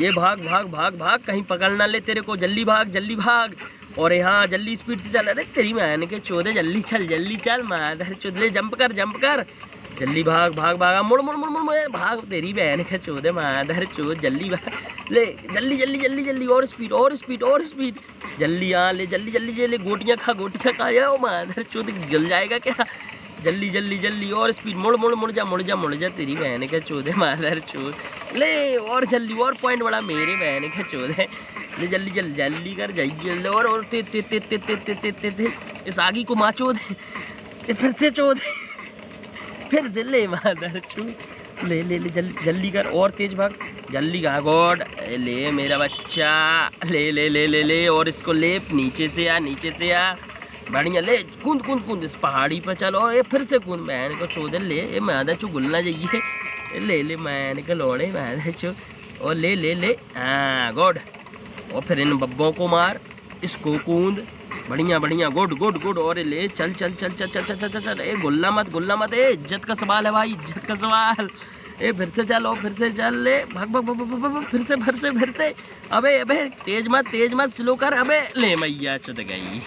ये भाग भाग भाग भाग, कहीं पकड़ ना ले तेरे को, जल्दी भाग जल्दी भाग। और यहाँ जल्दी स्पीड से चल, अरे तेरी मैंने के चौदह, जल्दी चल माधर चौदह, ले जंप कर जल्दी भाग भाग भाग, मुड़ मुड़ मुड़ मुड़ मुड़ भाग, तेरी बहन के चौदह माधर चौदह, जल्दी भाग ले, जल्दी जल्दी जल्दी जल्दी, और स्पीड और स्पीड और स्पीड, जल्दी यहाँ ले, जल्दी जल्दी जल्दी, गोटियाँ खा ओ माधर चौदह, गल जाएगा क्या, जल्दी जल्दी जल्दी और स्पीड, मुड़ मुड़ मुड़ जा तेरी बहन के चौदह माधर चौदह, ले और जल्दी, और पॉइंट बड़ा मेरे बहन के चौदह, ले जल्दी जल्दी कर जाइए, और ते ते ते ते ते ते ते ते ते इस आगी को माचो दे, फिर से चोद, फिर से ले माधर चौदह, ले ले ले जल्दी कर, और तेज भाग, जल्दी गा गॉड, ले मेरा बच्चा, ले ले ले ले ले, और इसको ले, नीचे से आ बढ़िया, ले कूद कूद कूद इस पहाड़ी पर चल, और ये फिर से कूद, मैंने को चौदह, ले ये माधर चो गुलना चाहिए, ले ले मैंने को लोड़े माधर चो, और ले ले ले, हाँ गॉड, और फिर इन बब्बों को मार, इसको कूद, बढ़िया बढ़िया, गुड गुड गुड, और ले चल चल चल चल चल चल चल चल, ए गुल्ला मत, ए इज्जत का सवाल है भाई, इज्जत का सवाल, ए फिर से चल, और फिर से चल, ले भाग भाग भाग भाग भाग, फिर से, अबे तेज मत स्लो कर, अबे ले मैया चुद गई।